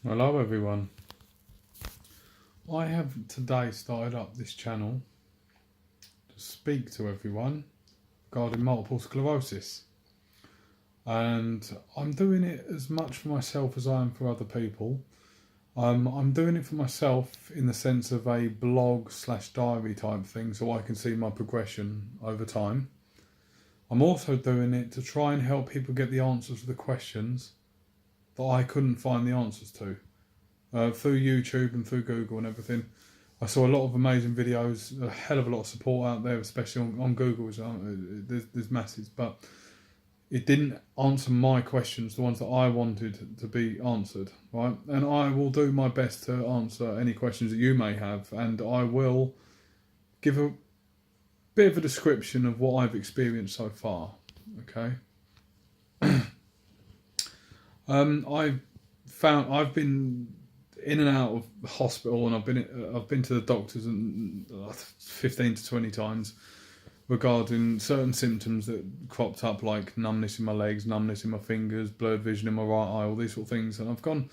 Hello everyone. I have today started up this channel to speak to everyone regarding multiple sclerosis, and I'm doing it as much for myself as I am for other people. I'm doing it for myself in the sense of a blog / diary type thing, so I can see my progression over time. I'm also doing it to try and help people get the answers to the questions that I couldn't find the answers to. Through YouTube and through Google and everything. I saw a lot of amazing videos, a hell of a lot of support out there, especially on Google. There's masses, but it didn't answer my questions, the ones that I wanted to be answered, right? And I will do my best to answer any questions that you may have, and I will give a bit of a description of what I've experienced so far, okay? I've been in and out of the hospital, and I've been to the doctors 15 to 20 times regarding certain symptoms that cropped up, like numbness in my legs, numbness in my fingers, blurred vision in my right eye, all these sort of things. And I've gone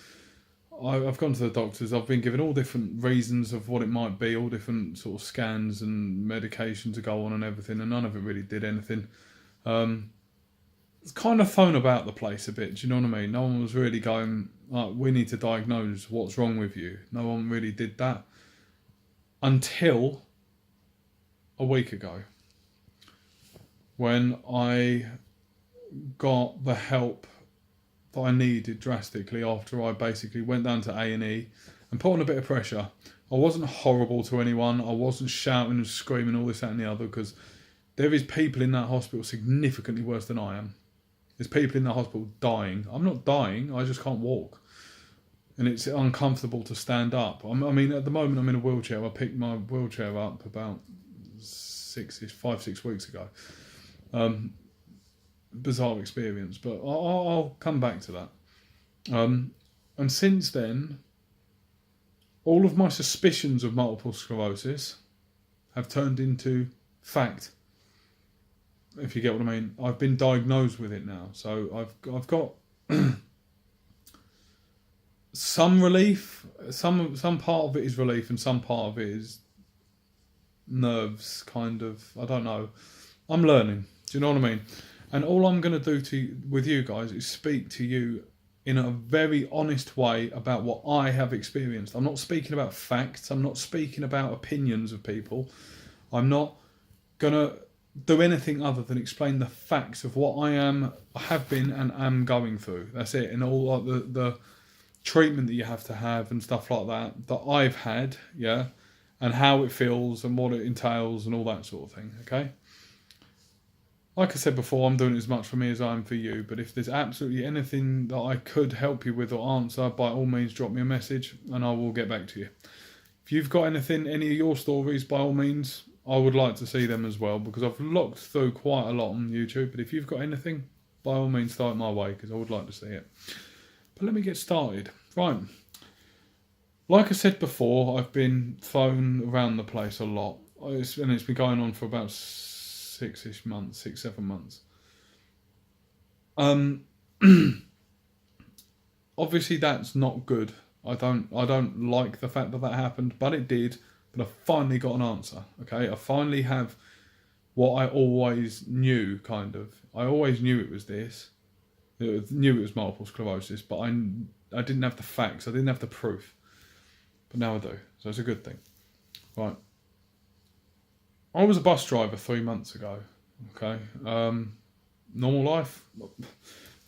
to the doctors. I've been given all different reasons of what it might be, all different sort of scans and medication to go on and everything, and none of it really did anything. It's kind of thrown about the place a bit, do you know what I mean? No one was really going, we need to diagnose what's wrong with you. No one really did that until a week ago, when I got the help that I needed drastically after I basically went down to A&E and put on a bit of pressure. I wasn't horrible to anyone. I wasn't shouting and screaming all this, that and the other, because there is people in that hospital significantly worse than I am. There's people in the hospital dying. I'm not dying, I just can't walk. And it's uncomfortable to stand up. I mean, at the moment I'm in a wheelchair. I picked my wheelchair up about 5-6 weeks ago. Bizarre experience, but I'll come back to that. And since then, all of my suspicions of multiple sclerosis have turned into fact. If you get what I mean. I've been diagnosed with it now, so I've got some relief. Some part of it is relief, and some part of it is nerves, kind of. I don't know. I'm learning. Do you know what I mean? And all I'm going to do with you guys is speak to you in a very honest way about what I have experienced. I'm not speaking about facts. I'm not speaking about opinions of people. I'm not going to do anything other than explain the facts of what I have been and am going through. That's it. And all like the treatment that you have to have and stuff like that I've had, yeah, and how it feels and what it entails and all that sort of thing, okay? Like I said before, I'm doing it as much for me as I am for you, but if there's absolutely anything that I could help you with or answer, by all means drop me a message and I will get back to you. If you've got any of your stories, by all means, I would like to see them as well, because I've looked through quite a lot on YouTube, but if you've got anything, by all means throw it my way, because I would like to see it. But let me get started. Right. Like I said before, I've been thrown around the place a lot, and it's been going on for about 6-7 months. Obviously that's not good. I don't like the fact that happened, but it did. But I finally got an answer, okay? I finally have what I always knew, kind of. I always knew it was this. I knew it was multiple sclerosis, but I didn't have the facts. I didn't have the proof. But now I do, so it's a good thing. Right. I was a bus driver 3 months ago, okay? Normal life.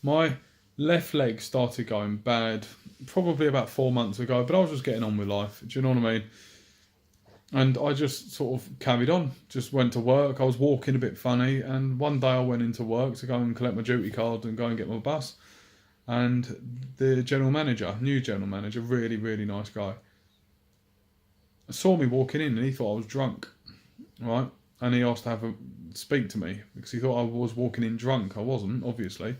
My left leg started going bad probably about 4 months ago, but I was just getting on with life. Do you know what I mean? And I just sort of carried on, just went to work. I was walking a bit funny, and one day I went into work to go and collect my duty card and go and get my bus. And the new general manager, really, really nice guy, saw me walking in and he thought I was drunk, right? And he asked to speak to me because he thought I was walking in drunk. I wasn't, obviously.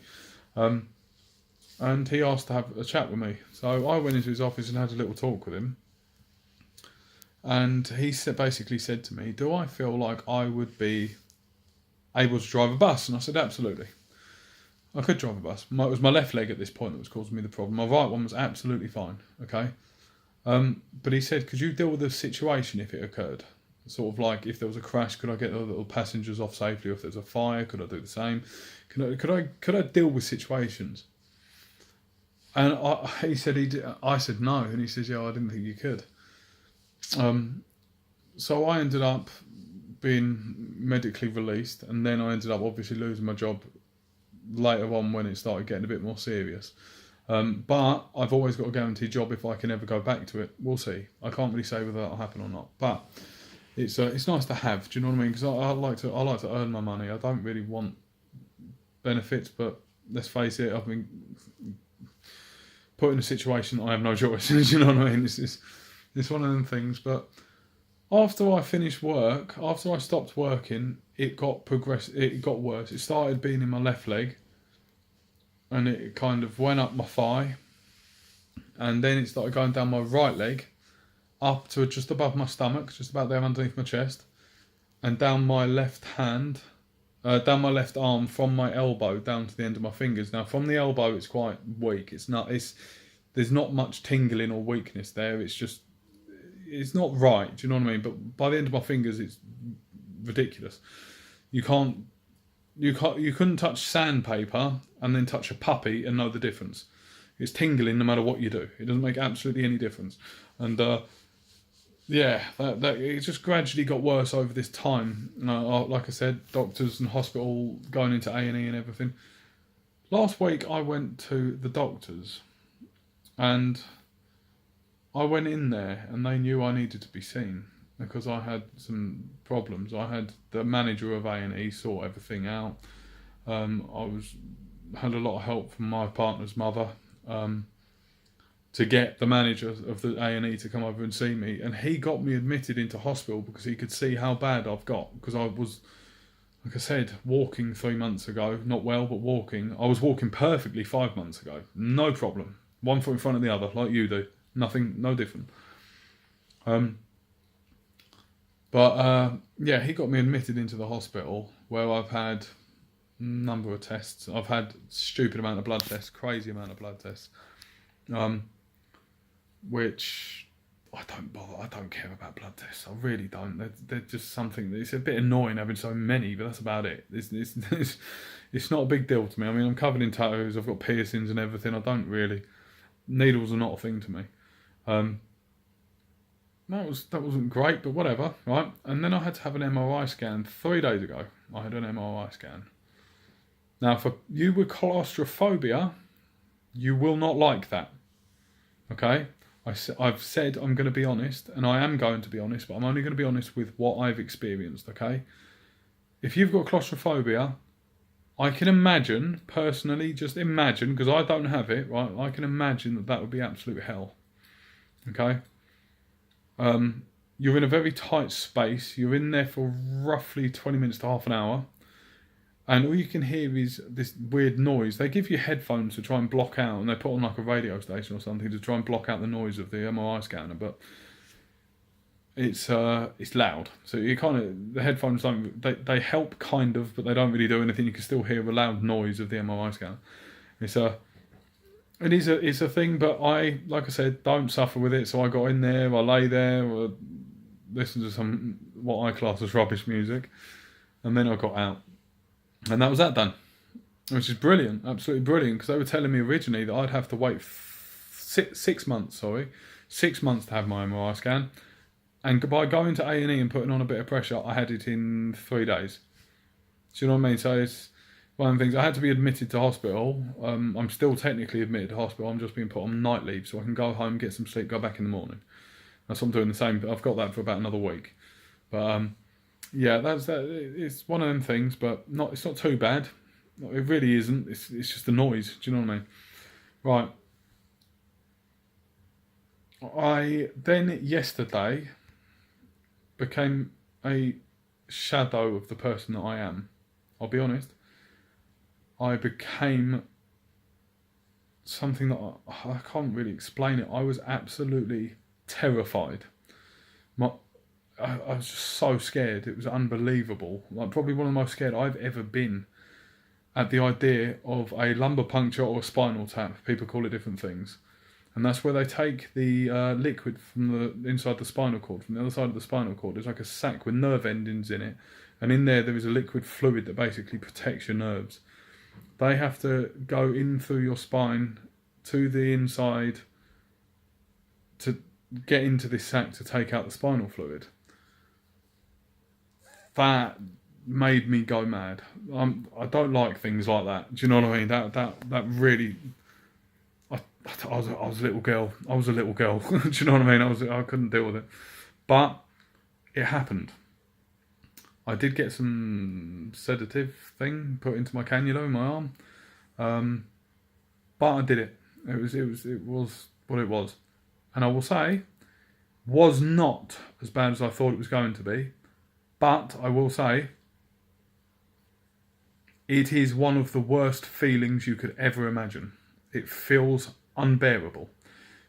And he asked to have a chat with me. So I went into his office and had a little talk with him. And he basically said to me, do I feel like I would be able to drive a bus? And I said, absolutely. I could drive a bus. It was my left leg at this point that was causing me the problem. My right one was absolutely fine. Okay. But he said, could you deal with the situation if it occurred? Sort of like, if there was a crash, could I get the little passengers off safely? Or if there's a fire, could I do the same? Could I deal with situations? And he said he did. I said no, and he said, yeah, I didn't think you could. So I ended up being medically released, and then I ended up obviously losing my job later on when it started getting a bit more serious. But I've always got a guaranteed job if I can ever go back to it. We'll see. I can't really say whether that'll happen or not, but it's nice to have. Do you know what I mean? Because I like to earn my money. I don't really want benefits, but let's face it, I've been put in a situation that I have no choice. Do you know what I mean? It's one of them things. But after I finished work, after I stopped working, it got worse. It started being in my left leg, and it kind of went up my thigh, and then it started going down my right leg, up to just above my stomach, just about there underneath my chest, and down my left hand, down my left arm from my elbow down to the end of my fingers. Now, from the elbow, it's quite weak. There's not much tingling or weakness there. It's not right. Do you know what I mean? But by the end of my fingers, it's ridiculous. You couldn't touch sandpaper and then touch a puppy and know the difference. It's tingling no matter what you do. It doesn't make absolutely any difference. And it just gradually got worse over this time. Like I said, doctors and hospital, going into A&E and everything. Last week I went to the doctors, and I went in there and they knew I needed to be seen because I had some problems. I had the manager of A&E sort everything out. Had a lot of help from my partner's mother to get the manager of the A&E to come over and see me, and he got me admitted into hospital because he could see how bad I've got, because I was, like I said, walking 3 months ago, not well, but walking. I was walking perfectly 5 months ago, no problem, one foot in front of the other like you do, nothing, no different. He got me admitted into the hospital where I've had a number of tests. I've had stupid amount of blood tests, crazy amount of blood tests, which I don't bother. I don't care about blood tests. I really don't. They're just something. It's a bit annoying having so many, but that's about it. It's not a big deal to me. I mean, I'm covered in tattoos. I've got piercings and everything. I don't really. Needles are not a thing to me. That wasn't great, but whatever, right? And then I had to have an MRI scan 3 days ago. I had an MRI scan. Now, for you with claustrophobia, you will not like that. Okay? I've said I'm going to be honest, and I am going to be honest, but I'm only going to be honest with what I've experienced, okay? If you've got claustrophobia, I can imagine, personally, just imagine, because I don't have it, right? I can imagine that would be absolute hell. Okay? You're in a very tight space. You're in there for roughly 20 minutes to half an hour. And all you can hear is this weird noise. They give you headphones to try and block out, and they put on like a radio station or something to try and block out the noise of the MRI scanner. But it's loud. So you the headphones they help kind of, but they don't really do anything. You can still hear the loud noise of the MRI scanner. It's a thing, but like I said, don't suffer with it. So I got in there, I lay there, listened to some what I class as rubbish music, and then I got out. And that was that done, which is brilliant, absolutely brilliant, because they were telling me originally that I'd have to wait 6 months, 6 months to have my MRI scan. And by going to A&E and putting on a bit of pressure, I had it in 3 days. Do you know what I mean? So it's one of the things. I had to be admitted to hospital. I'm still technically admitted to hospital. I'm just being put on night leave so I can go home, get some sleep, go back in the morning. That's what I'm doing the same. I've got that for about another week. But that's that. It's one of them things, but it's not too bad. It really isn't. It's just the noise. Do you know what I mean? Right. I then yesterday became a shadow of the person that I am. I'll be honest. I became something that I can't really explain it. I was absolutely terrified. I was just so scared. It was unbelievable. Like, probably one of the most scared I've ever been. at the idea of a lumbar puncture or a spinal tap. People call it different things. And that's where they take the liquid from the inside the spinal cord, from the other side of the spinal cord. There's like a sac with nerve endings in it. And in there is a liquid fluid that basically protects your nerves. They have to go in through your spine to the inside to get into this sac to take out the spinal fluid. That made me go mad. I don't like things like that. Do you know what I mean? That really. I was a little girl. I was a little girl. Do you know what I mean? I couldn't deal with it, but it happened. I did get some sedative thing put into my cannula in my arm, but I did it. It was what it was, and I will say, was not as bad as I thought it was going to be. But I will say, it is one of the worst feelings you could ever imagine. It feels unbearable.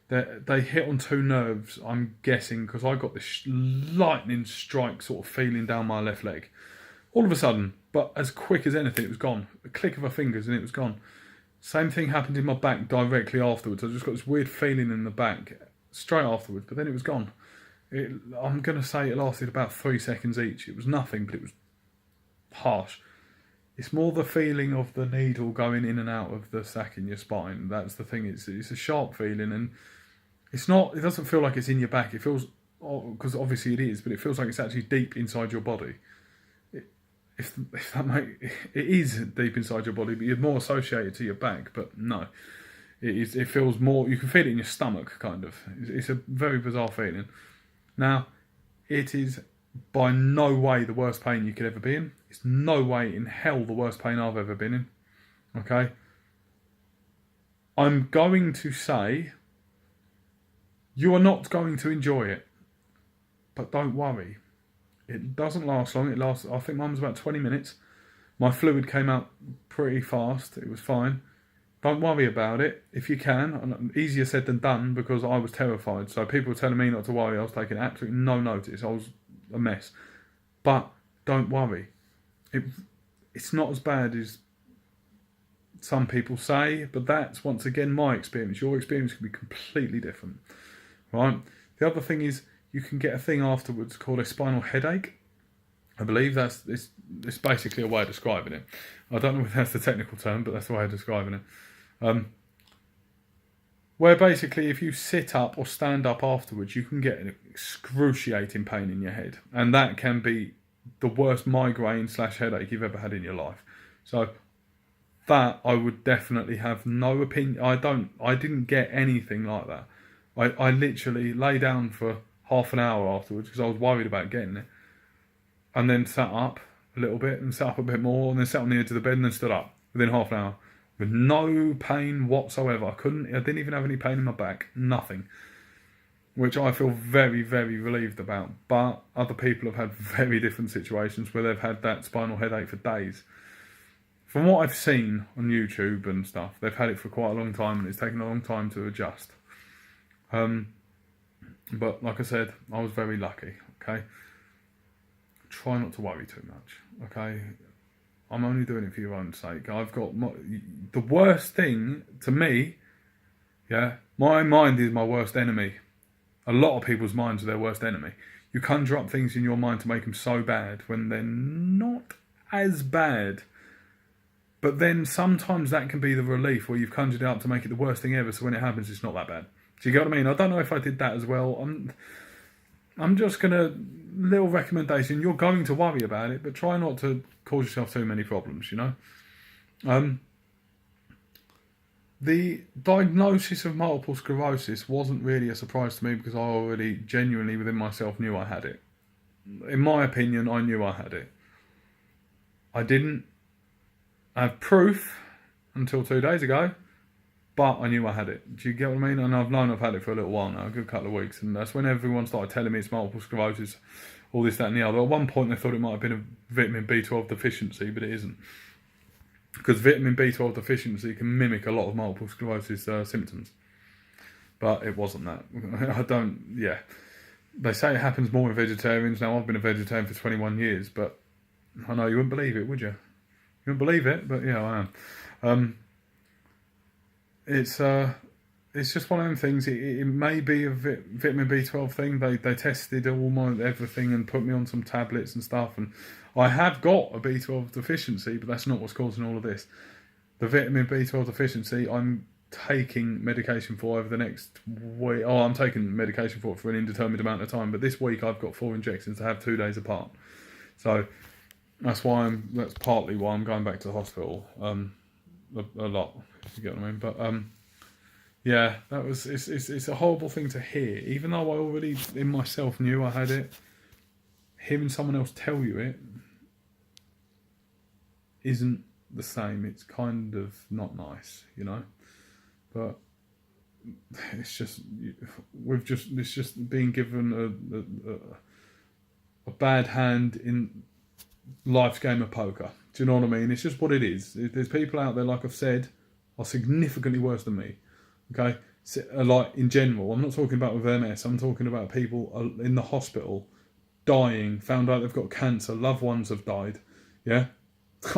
They hit on two nerves, I'm guessing, because I got this lightning strike sort of feeling down my left leg. All of a sudden, but as quick as anything, it was gone. A click of her fingers and it was gone. Same thing happened in my back directly afterwards. I just got this weird feeling in the back straight afterwards, but then it was gone. I'm going to say it lasted about 3 seconds each. It was nothing, but it was harsh. It's more the feeling of the needle going in and out of the sac in your spine. That's the thing. It's a sharp feeling, and it's not. It doesn't feel like it's in your back. It feels, because obviously it is, but it feels like it's actually deep inside your body. If it is deep inside your body, but you're more associated to your back. But no, it is. It feels more. You can feel it in your stomach, kind of. It's a very bizarre feeling. Now, it is by no way the worst pain you could ever be in. It's no way in hell the worst pain I've ever been in. Okay? I'm going to say you are not going to enjoy it. But don't worry. It doesn't last long. It lasts, I think mine was about 20 minutes. My fluid came out pretty fast. It was fine. Don't worry about it if you can. Easier said than done, because I was terrified. So people were telling me not to worry. I was taking absolutely no notice. I was a mess. But don't worry. It's not as bad as some people say, but that's once again my experience. Your experience can be completely different. Right? The other thing is, you can get a thing afterwards called a spinal headache. I believe it's basically a way of describing it. I don't know if that's the technical term, but that's the way of describing it. Where basically if you sit up or stand up afterwards, you can get an excruciating pain in your head. And that can be the worst migraine / headache you've ever had in your life. So that I would definitely have no opinion. I didn't get anything like that. I literally lay down for half an hour afterwards because I was worried about getting it. And then sat up a little bit and sat up a bit more and then sat on the edge of the bed and then stood up within half an hour with no pain whatsoever. I didn't even have any pain in my back, nothing, which I feel very, very relieved about. But other people have had very different situations where they've had that spinal headache for days. From what I've seen on YouTube and stuff, they've had it for quite a long time and it's taken a long time to adjust. But like I said, I was very lucky, okay? Try not to worry too much, okay? I'm only doing it for your own sake. The worst thing to me, yeah, my mind is my worst enemy. A lot of people's minds are their worst enemy. You conjure up things in your mind to make them so bad when they're not as bad. But then sometimes that can be the relief where you've conjured it up to make it the worst thing ever, so when it happens, it's not that bad. Do you get what I mean? I don't know if I did that as well. I'm just going to, little recommendation, you're going to worry about it, but try not to cause yourself too many problems, you know? The diagnosis of multiple sclerosis wasn't really a surprise to me because I already genuinely within myself knew I had it. In my opinion, I knew I had it. I didn't have proof until 2 days ago, but I knew I had it. Do you get what I mean? And I've known I've had it for a little while now, a good couple of weeks, and that's when everyone started telling me it's multiple sclerosis, all this, that and the other. At one point they thought it might have been a vitamin B12 deficiency, but it isn't. Because vitamin B12 deficiency can mimic a lot of multiple sclerosis symptoms. But it wasn't that. They say it happens more with vegetarians. Now, I've been a vegetarian for 21 years, but I know you wouldn't believe it, would you? You won't believe it, but yeah, I am. Um, it's just one of them things. It may be a vitamin B12 thing. They tested all my everything and put me on some tablets and stuff, and I have got a B12 deficiency, but that's not what's causing all of this. The vitamin B12 deficiency, I'm taking medication for over the next week. Oh, I'm taking medication for an indeterminate amount of time, but this week I've got 4 injections to have 2 days apart. So that's partly why I'm going back to the hospital a lot, if you get what I mean. But yeah, it's a horrible thing to hear. Even though I already in myself knew I had it, hearing someone else tell you it isn't the same. It's kind of not nice, you know. But it's just it's just being given a bad hand in life's game of poker. Do you know what I mean? It's just what it is. There's people out there, like I've said, are significantly worse than me. Okay, like in general, I'm not talking about with MS. I'm talking about people in the hospital, dying, found out they've got cancer, loved ones have died. Yeah,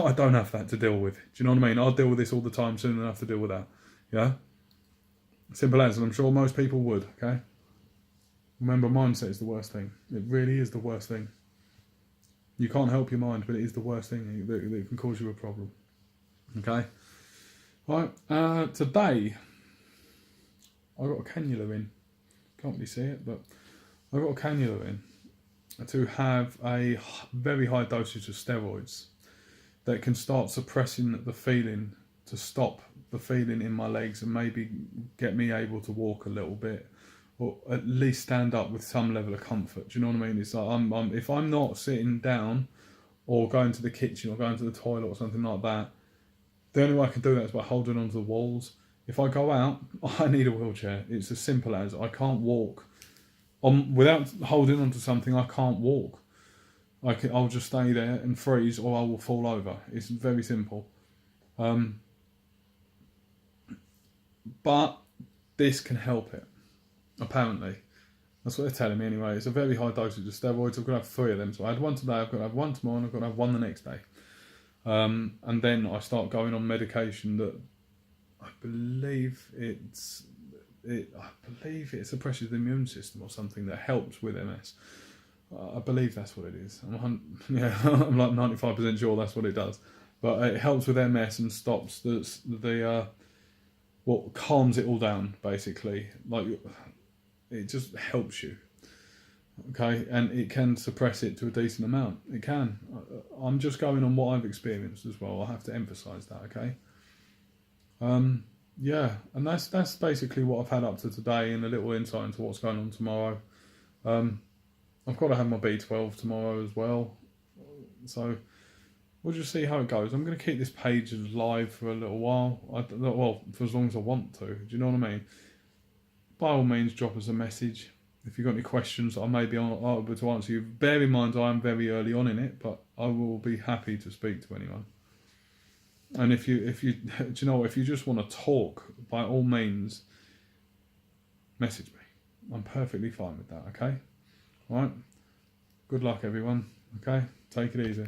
I don't have that to deal with. Do you know what I mean? I'll deal with this all the time soon enough to deal with that. Yeah, simple as, and I'm sure most people would. Okay, remember, mindset is the worst thing. It really is the worst thing. You can't help your mind, but it is the worst thing that can cause you a problem. Okay, right. Today I got a cannula in. Can't really see it, but I got a cannula in to have a very high dosage of steroids that can start suppressing the feeling, to stop the feeling in my legs and maybe get me able to walk a little bit, or at least stand up with some level of comfort. Do you know what I mean? It's like if I'm not sitting down or going to the kitchen or going to the toilet or something like that, the only way I can do that is by holding onto the walls. If I go out, I need a wheelchair. It's as simple as I can't walk. Without holding onto something, I can't walk. I'll just stay there and freeze, or I will fall over. It's very simple. But this can help it, apparently. That's what they're telling me anyway. It's a very high dosage of steroids. I've got to have 3 of them. So I had one today, I've got to have one tomorrow, and I've got to have one the next day. And then I start going on medication that I believe it suppresses the immune system or something that helps with MS. I believe that's what it is. I'm like 95% sure that's what it does. But it helps with MS and stops what calms it all down, basically. Like, it just helps you. Okay, and it can suppress it to a decent amount. It can. I'm just going on what I've experienced as well. I have to emphasise that. Okay. Yeah, and that's basically what I've had up to today, and a little insight into what's going on tomorrow. I've got to have my B12 tomorrow as well, so we'll just see how it goes. I'm going to keep this page live for a little while. Well, for as long as I want to. Do you know what I mean? By all means, drop us a message if you've got any questions. I may be able to answer you. Bear in mind, I am very early on in it, but I will be happy to speak to anyone. And if you do you know, if you just want to talk, by all means, message me. I'm perfectly fine with that. Okay. All right. Good luck, everyone. Okay. Take it easy.